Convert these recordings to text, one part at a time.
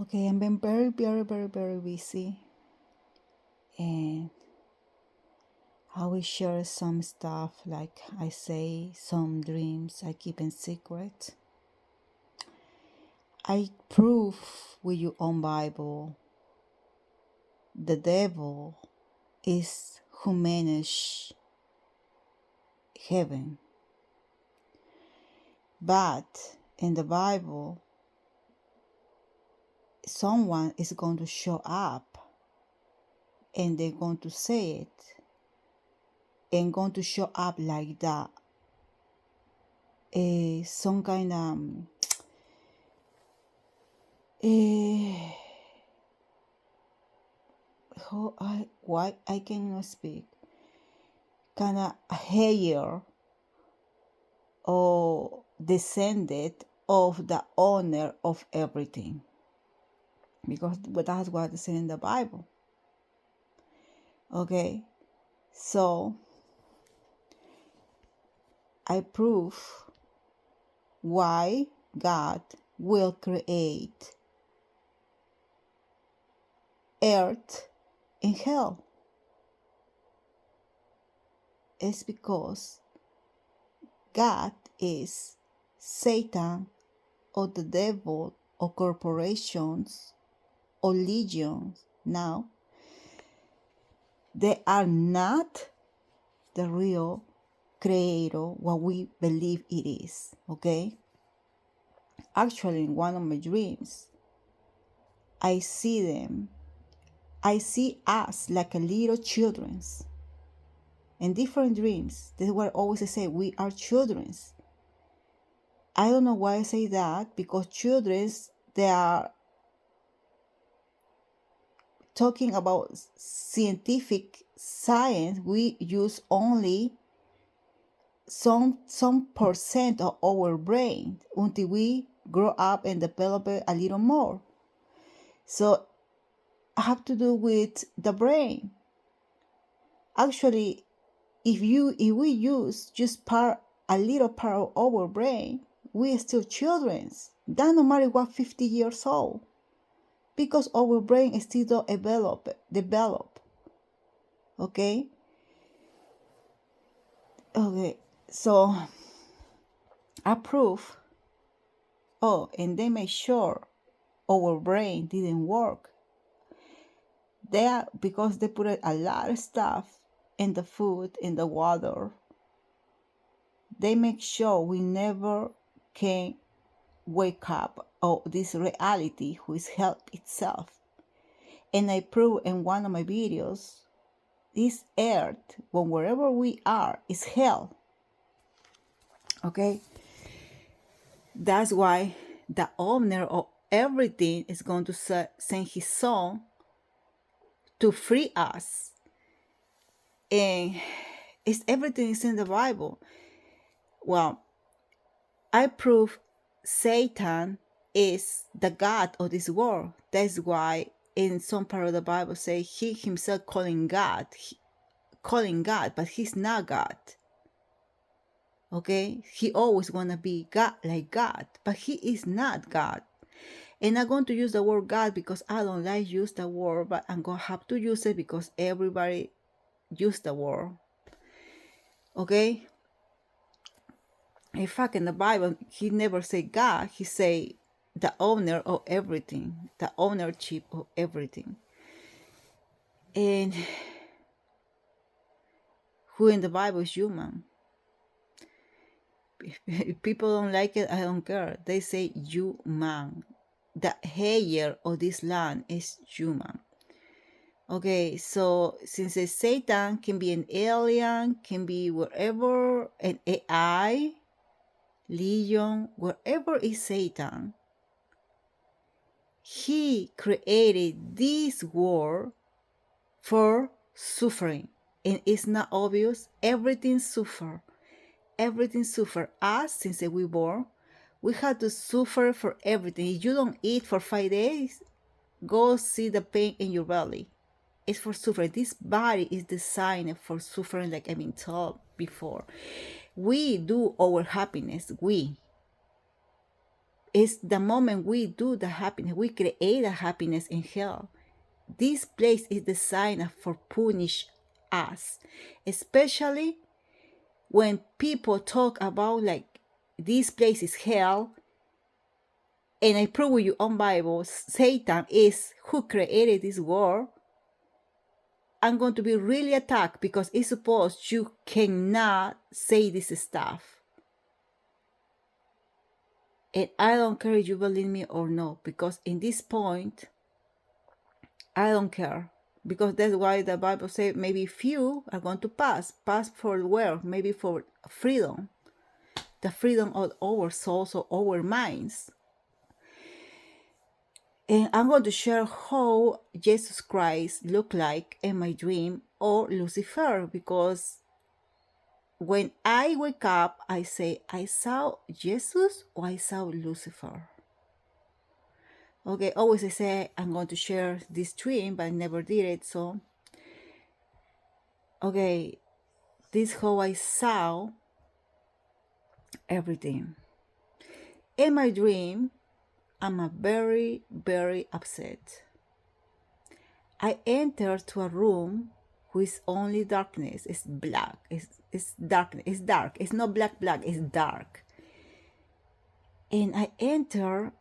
Okay, I've been very, very, very, very busy, and I will share some stuff, like I say, some dreams I keep in secret. I prove with your own Bible the devil is who manage heaven. But in the Bible, someone is going to show up and they're going to say it and going to show up like that. Some kind of why I cannot speak, kind of heir or descendant of the owner of everything, because that's what is in the Bible. Okay, so I prove why God will create earth and hell. It's because God is Satan or the devil or corporations or legions. Now, they are not the real creator, what we believe it is. Okay? Actually, in one of my dreams, I see them. I see us like a little children's. In different dreams, this is what I always say, we are children's. I don't know why I say that, because children's, they are talking about scientific science. We use only some percent of our brain until we grow up and develop it a little more. So I have to do with the brain. Actually, if we use just a little part of our brain, we are still children's. That no matter what 50 years old, because our brain is still develop. Okay. So I prove. Oh, and they make sure our brain didn't work. Because they put a lot of stuff in the food, in the water. They make sure we never can wake up of this reality, who is hell itself. And I prove in one of my videos, this earth, when wherever we are, is hell. Okay? That's why the owner of everything is going to send his son to free us. And everything is in the Bible. Well, I prove Satan is the God of this world. That's why in some part of the Bible say he himself calling God, but he's not God. Okay, he always wanna be God, like God, but he is not God. And I'm going to use the word God because I don't like use the word, but I'm gonna have to use it because everybody use the word. Okay. In fact, in the Bible, he never say God. He say the owner of everything, the ownership of everything. And who in the Bible is human? If people don't like it, I don't care. They say human. The heir of this land is human. Okay, so since Satan can be an alien, can be wherever, an AI, legion, wherever is Satan, he created this world for suffering. And it's not obvious. Everything suffer. Everything suffer. Us, since we born, we had to suffer for everything. If you don't eat for 5 days, go see the pain in your belly. It's for suffering. This body is designed for suffering, like I've been told before. We do our happiness. It's the moment we do the happiness, we create a happiness in hell. This place is designed for punish us, especially when people talk about like this place is hell. And I prove with your own Bible, Satan is who created this world. I'm going to be really attacked because it's supposed you cannot say this stuff. And I don't care if you believe me or not, because in this point, I don't care. Because that's why the Bible says maybe few are going to pass. Pass for where? Maybe for freedom. The freedom of our souls or our minds. And I'm going to share how Jesus Christ looked like in my dream or Lucifer, because when I wake up, I say, I saw Jesus or I saw Lucifer. Okay, always I say I'm going to share this dream, but I never did it. So, okay, this is how I saw everything. In my dream, I'm a very, very upset. I enter to a room with only darkness. It's black. It's darkness. It's dark. It's not black, it's dark. And I enter,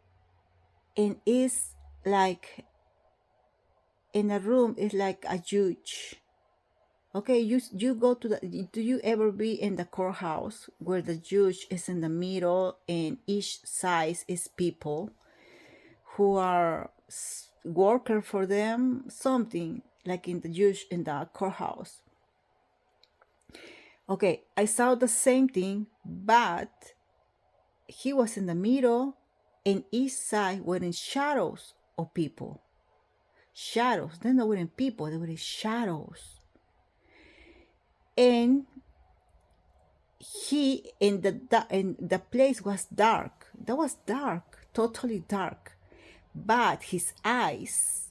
and it's like in a room. It's like a judge. Okay, you go to the. Do you ever be in the courthouse where the judge is in the middle and each side is people who are worker for them, something like in the judge in the courthouse. Okay, I saw the same thing, but he was in the middle and each side were in shadows of people. Shadows. They not weren't people, they were shadows. And he in the place was dark. That was dark, totally dark. But his eyes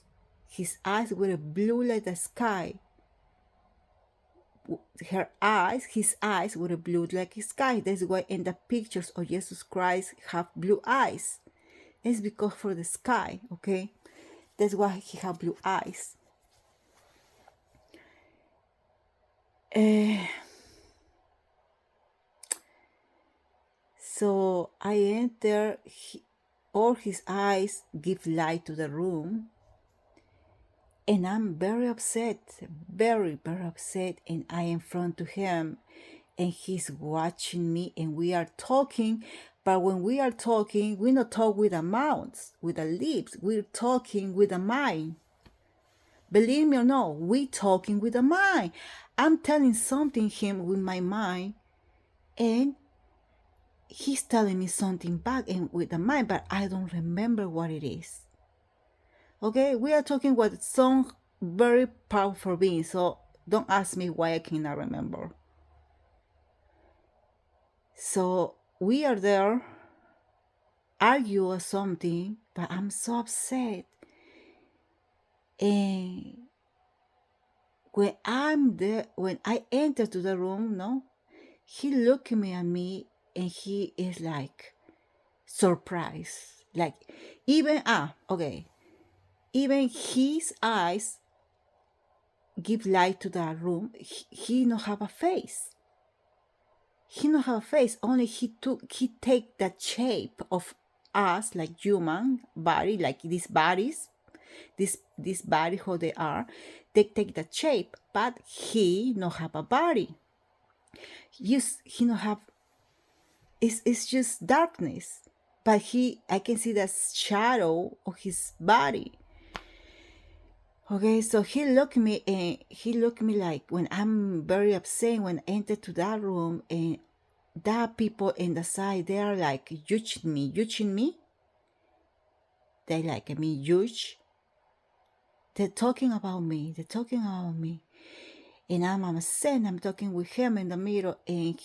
were blue like the sky. His eyes were blue like the sky. That's why in the pictures of Jesus Christ have blue eyes. It's because for the sky, okay? That's why he have blue eyes. So I enter, all his eyes give light to the room. And I'm very upset, very, very upset. And I am in front to him and he's watching me and we are talking. But when we are talking, we not talk with the mouths, with the lips. We're talking with the mind. Believe me or not, we talking with the mind. I'm telling something him with my mind and he's telling me something back and with the mind, but I don't remember what it is. Okay, we are talking with some very powerful being, so don't ask me why I cannot remember. So we are there, argue or something, but I'm so upset. And when I'm there, when I enter to the room, no, he looking at me and he is like surprised. Like even even his eyes give light to the room. He not have a face. He not have a face. Only he take the shape of us, like human body, like these bodies, this body how they are. They take the shape, but he not have a body. He not have. It's just darkness, but I can see the shadow of his body. Okay, so he looked me and he looked me like when I'm very upset when I enter to that room and that people in the side they are like judging me. They like me judge. They're talking about me. And I'm upset. I'm talking with him in the middle and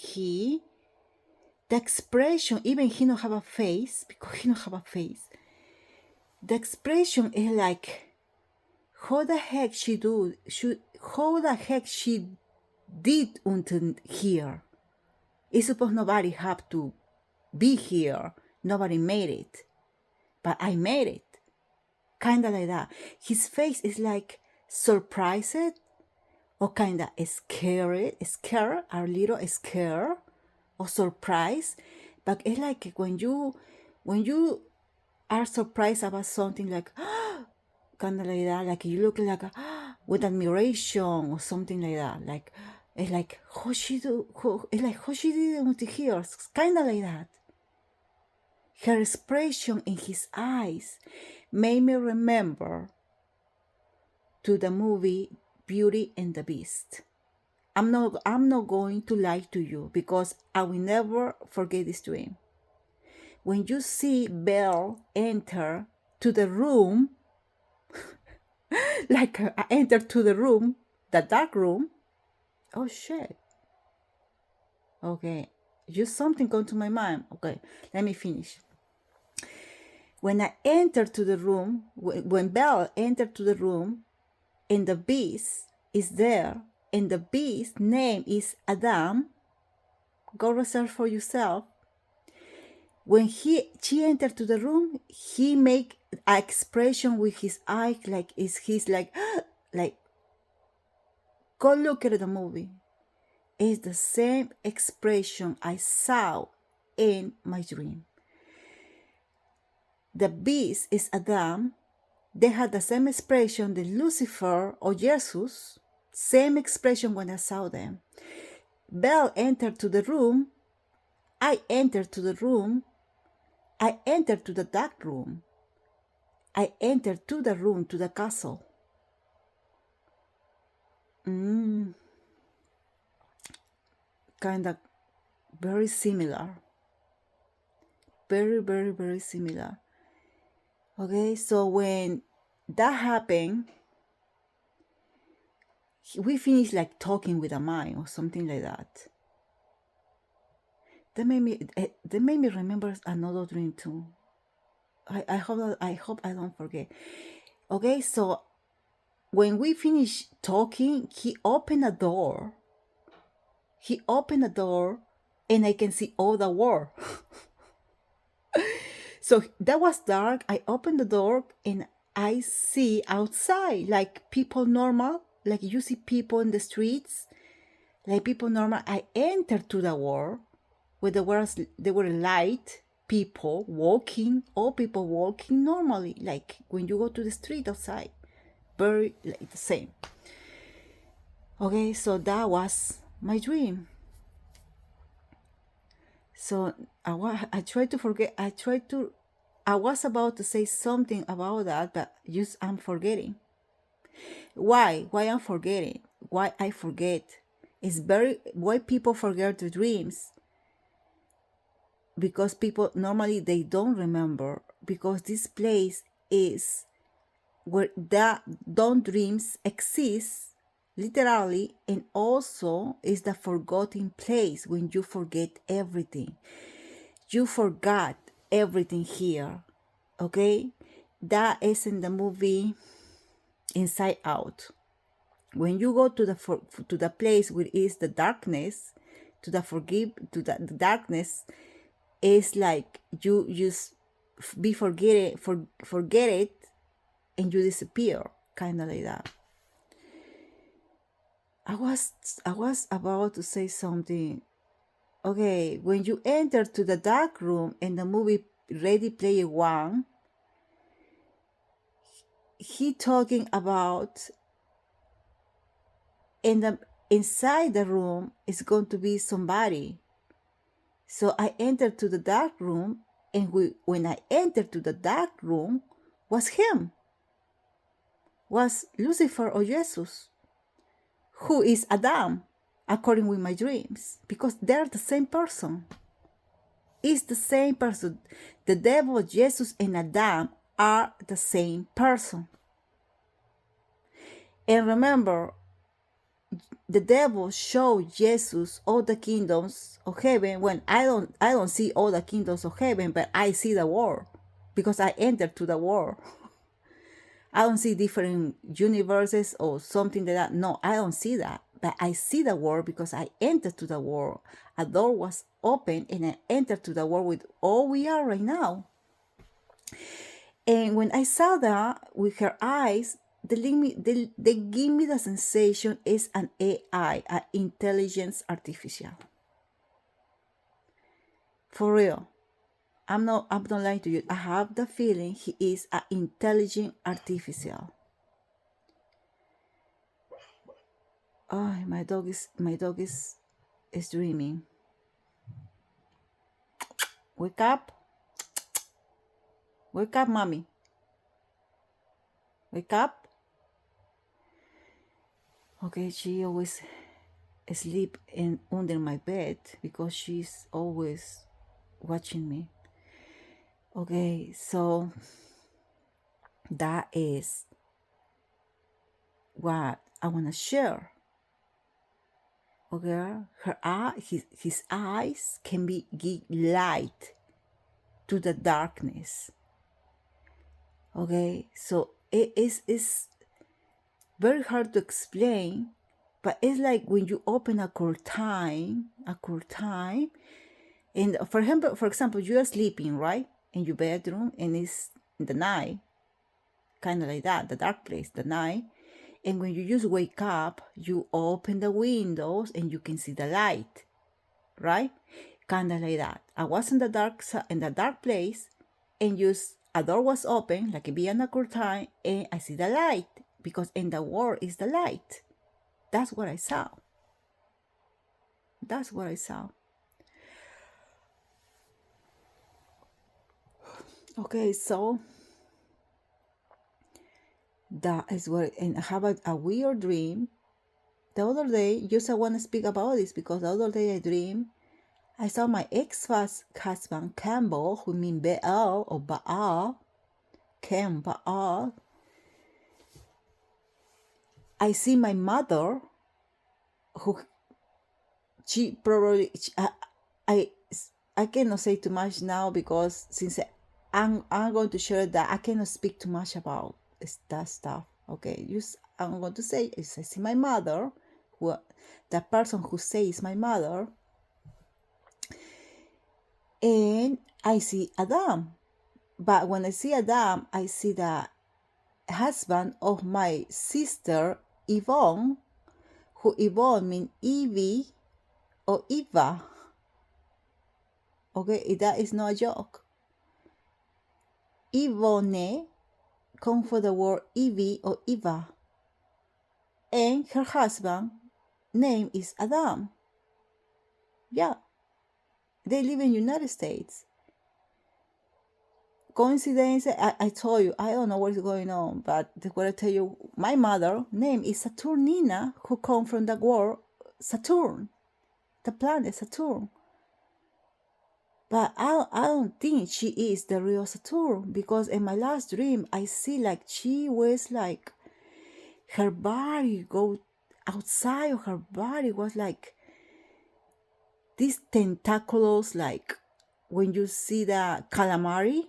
the expression, even he don't have a face because he don't have a face. The expression is like, how the heck she did until here? It's supposed nobody have to be here. Nobody made it, but I made it. Kind of like that. His face is like surprised or kind of scared, a little scared or surprised. But it's like when you are surprised about something, like kind of like that, like you look like with admiration or something like that. Like it's like how she did it here, kind of like that. Her expression in his eyes made me remember to the movie Beauty and the Beast. I'm not going to lie to you because I will never forget this dream. When you see Belle enter to the room, like I entered to the room, the dark room. Oh shit. Okay, just something come to my mind. Okay, let me finish. When I entered to the room, when Belle entered to the room, and the beast is there, and the beast's name is Adam. Go research for yourself. When she entered to the room, he make an expression with his eye, like he's like like. Go look at the movie. It's the same expression I saw in my dream. The beast is Adam. They had the same expression, the Lucifer or Jesus, same expression when I saw them. Belle entered to the room. I entered to the room. I entered to the dark room. I entered to the room, to the castle. Kind of very similar. Very, very, very similar. Okay, so when that happened, we finished like talking with a mind or something like that. That made me remember another dream too. I hope I don't forget. Okay, so when we finished talking, he opened a door. He opened a door, and I can see all the world. So that was dark. I opened the door, and I see outside like people normal, like you see people in the streets, like people normal. I entered to the world where there were light people walking, all people walking normally, like when you go to the street outside, very like the same. Okay, so that was my dream. So I tried to forget. I was about to say something about that, but just I'm forgetting. Why? Why I'm forgetting? Why I forget? Why people forget their dreams. Because people normally they don't remember, because this place is where don't dreams exist literally, and also is the forgotten place when you forget everything. You forgot everything here. Okay, that is in the movie Inside Out. When you go to the place where is the darkness, to the darkness, is like you just forget it, and you disappear, kind of like that. I was about to say something. Okay, when you enter to the dark room in the movie Ready Player One, he talking about inside the room is going to be somebody. So I entered to the dark room, and when I entered to the dark room, was him. Was Lucifer or Jesus, who is Adam, according with my dreams, because they're the same person. It's the same person. The devil, Jesus, and Adam are the same person. And remember, the devil showed Jesus all the kingdoms of heaven, when I don't see all the kingdoms of heaven, but I see the world, because I entered to the world. I don't see different universes or something like that. No, I don't see that. but I see the world because I entered to the world. A door was open and I entered to the world with all we are right now. And when I saw that with her eyes, they give me the sensation is an AI, an intelligence artificial. For real. I'm not lying to you. I have the feeling he is an intelligent artificial. Oh, my dog is dreaming. Wake up. Wake up, mommy. Wake up. Okay, she always sleep under my bed because she's always watching me. Okay, so that is what I want to share. Okay, his eyes can give light to the darkness. Okay, so it is very hard to explain, but it's like when you open a curtain, and for example, you are sleeping, right, in your bedroom, and it's in the night, kind of like that, the dark place, the night, and when you just wake up, you open the windows and you can see the light, right, kind of like that. I was in the dark place, and a door was open, like behind a curtain, and I see the light because in the world is the light. That's what I saw. Okay, so that is what, and I have a weird dream. The other day, just I want to speak about this because the other day I saw my ex-husband, Campbell, who means Baal or Baal, Baal. I see my mother, who she probably, I cannot say too much now because since I'm going to share that, I cannot speak too much about that stuff. Okay, just I'm going to say is I see my mother, the person who says my mother, and I see Adam. But when I see Adam, I see the husband of my sister Yvonne, who Yvonne means Evie or Eva. Okay, that is not a joke. Yvonne comes from the word Evie or Eva. And her husband name is Adam. Yeah. They live in United States. Coincidence, I told you, I don't know what's going on, but what I tell you, my mother name is Saturnina, who come from the word Saturn, the planet Saturn. But I don't think she is the real Saturn, because in my last dream, I see like she was like, her body go outside of her body was like these tentacles, like when you see the calamari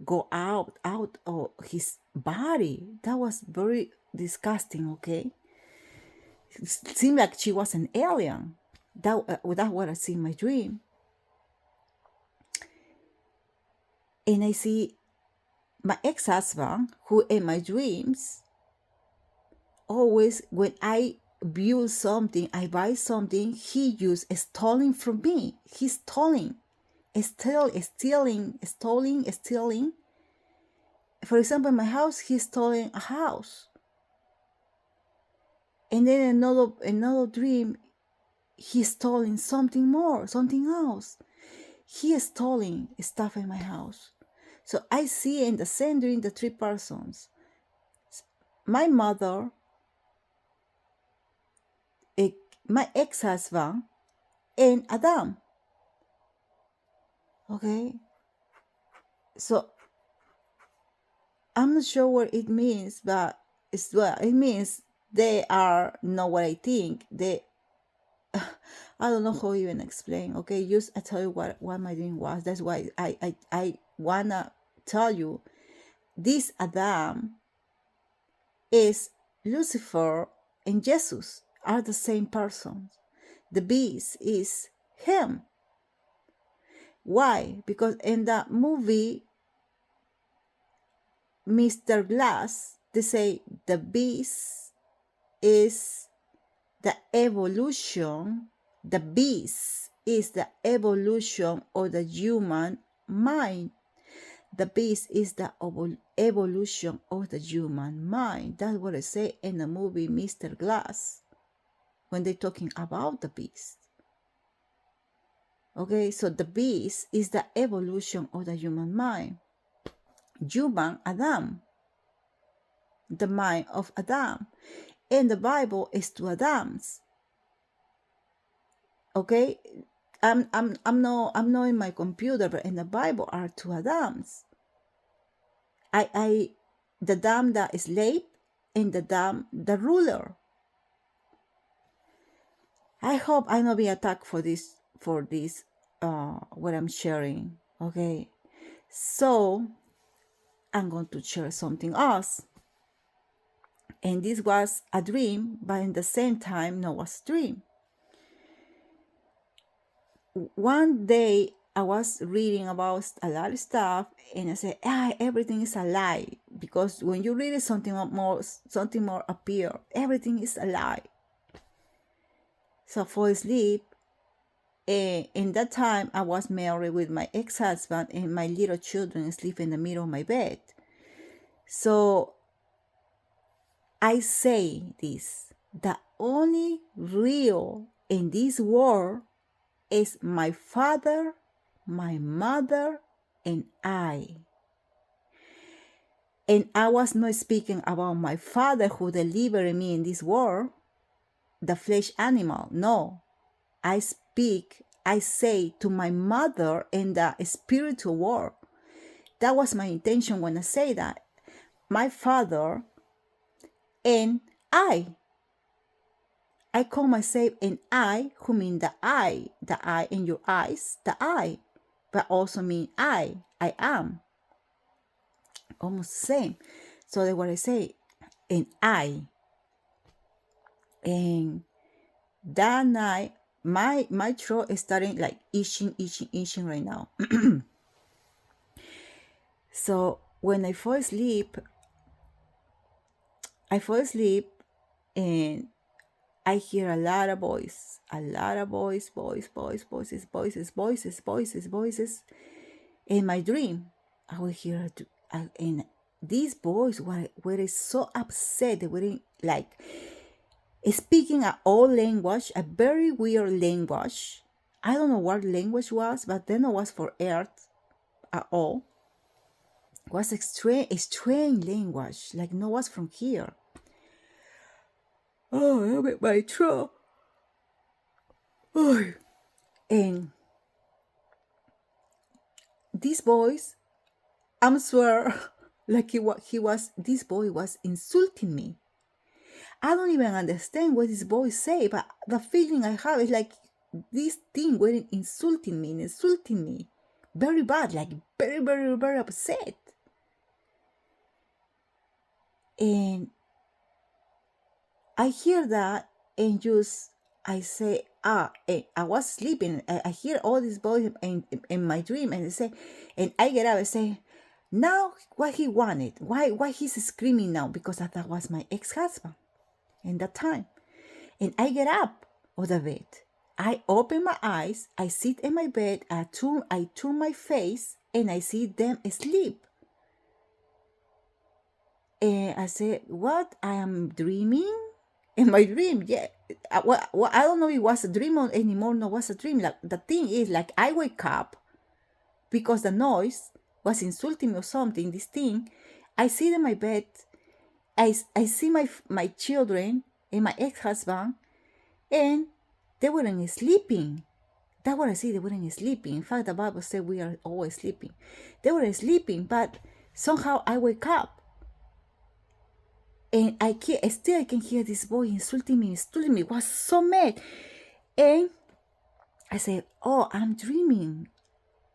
go out of his body. That was very disgusting. Okay, it seemed like she was an alien. That's what I see in my dream. And I see my ex-husband, who in my dreams, always when I buy something, he used stealing from me. He's stealing. For example, in my house, he's stealing a house. And then another dream, he's stealing something else. He is stealing stuff in my house. So I see in the same dream the three persons. My mother, my ex-husband, and Adam. Okay? So I'm not sure what it means, but it means they are not what I think. I don't know how to even explain. Okay, just I tell you what my dream was. That's why I wanna tell you this Adam is Lucifer and Jesus. are the same person. The beast is him. Why? Because in the movie Mr. Glass, they say the beast is the evolution. The beast is the evolution of the human mind. The beast is the evolution of the human mind. That's what I say in the movie Mr. Glass when they're talking about the beast. Okay, so the beast is the evolution of the human mind. Human Adam, the mind of Adam. And the Bible is two Adams. Okay, I'm not in my computer, but in the Bible are two Adams. The Adam that is slave and the Adam the ruler. I hope I not be attacked for this what I'm sharing. Okay, so I'm going to share something else. And this was a dream, but in the same time, no was a dream. One day I was reading about a lot of stuff, and I said, everything is a lie, because when you read it, something more appear. Everything is a lie. So I fall asleep. And in that time, I was married with my ex-husband, and my little children sleep in the middle of my bed. So I say this: the only real in this world is my father, my mother, and I. And I was not speaking about my father who delivered me in this world, the flesh animal. No, I say to my mother in the spiritual world. That was my intention when I say that. My father and I. I call myself an I, who mean the I in your eyes, the I, but also mean I am. Almost the same. So that's what I say, an I. And that night, my throat is starting like itching right now. So when I fall asleep, and I hear a lot of voices. In my dream, I will hear, and these boys were so upset. They were like speaking an old language, a very weird language. I don't know what language was, but then it was for earth at all. It was a strange language, like no was from here. Oh, I'm in my throat. Oh. And these boys, I'm swear, like this boy was insulting me. I don't even understand what this boy say, but the feeling I have is like this thing were insulting me. Very bad, like very, very, very upset. And I hear that, and I say, and I was sleeping. I hear all these boys in my dream, and I say, and I get up and say, now what he wanted, why he's screaming now, because that was my ex-husband in that time. And I get up of the bed. I open my eyes. I sit in my bed. I turn my face, and I see them asleep. And I said, what? I am dreaming? In my dream, yeah. I don't know if it was a dream anymore. No, it was a dream. Like, the thing is, like, I wake up because the noise was insulting me or something. This thing, I sit in my bed. I see my children and my ex-husband, and they weren't sleeping. That's what I see. They weren't sleeping. In fact, the Bible said we are always sleeping. They were sleeping, but somehow I wake up. And I can hear this boy insulting me. Was so mad. And I said, oh, I'm dreaming.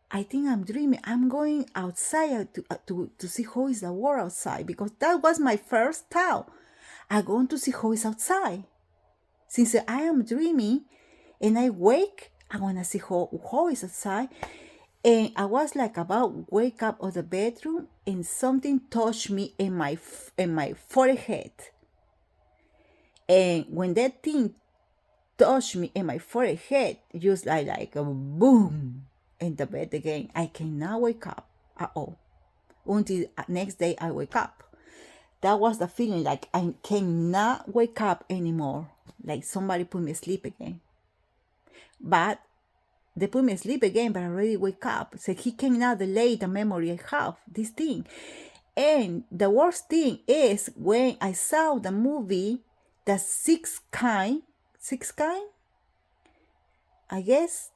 I think I'm dreaming. I'm going outside to see how is the world outside, because that was my first thought. I'm going to see how is outside. Since I am dreaming and I wake, I want to see how is outside. And I was like about wake up of the bedroom and something touched me in my forehead. And when that thing touched me in my forehead, just like a boom in the bed again. I cannot wake up at all until next day I wake up. That was the feeling, like I cannot wake up anymore, like somebody put me asleep again. But they put me asleep again, but I already wake up. So he cannot delay the memory I have, this thing. And the worst thing is when I saw the movie, the sixth kind, I guess,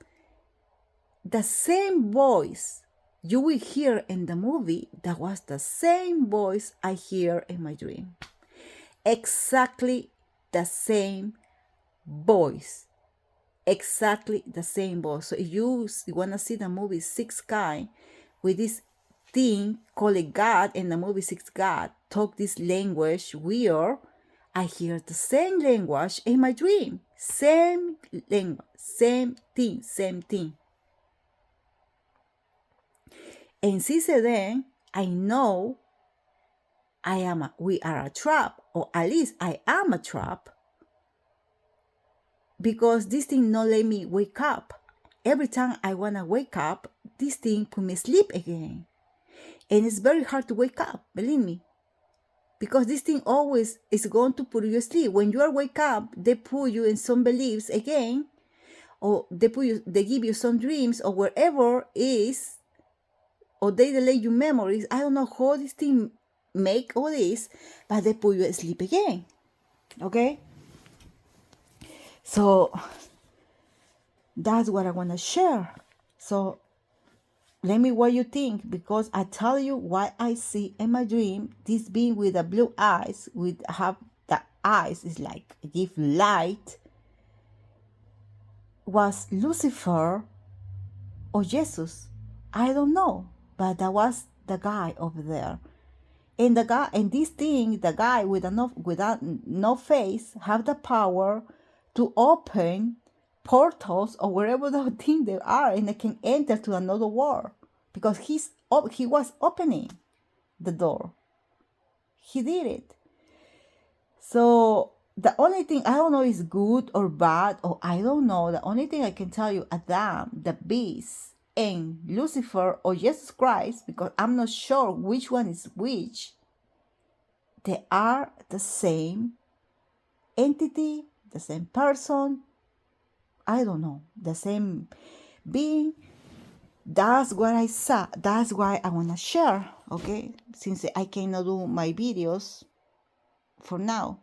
the same voice you will hear in the movie, that was the same voice I hear in my dream. Exactly the same voice. Exactly the same voice. So if you want to see the movie Sixth Kind, with this thing called God, in the movie Sixth God talk this language weird, I hear the same language in my dream. Same language, same thing. And since then, I know we are a trap, or at least I am a trap, because this thing not let me wake up. Every time I want to wake up, this thing put me asleep again. And it's very hard to wake up, believe me. Because this thing always is going to put you asleep. When you are wake up, they put you in some beliefs again, or they give you some dreams, or wherever is, or they delay your memories. I don't know how this thing make all this, but they put you asleep again. Okay? So that's what I want to share. So let me what you think, because I tell you what I see in my dream. This being with the blue eyes, with have the eyes is like give light, was Lucifer or Jesus. I don't know, but that was the guy over there. And the guy, and this thing, the guy without no face, have the power to open portals or wherever the thing they are, and they can enter to another world, because he was opening the door. He did it. So the only thing I don't know is good or bad, or I don't know. The only thing I can tell you, Adam, the beast, and Lucifer or Jesus Christ, because I'm not sure which one is which. They are the same entity, the same person, I don't know, the same being. That's what I saw. That's why I want to share, okay? Since I cannot do my videos for now.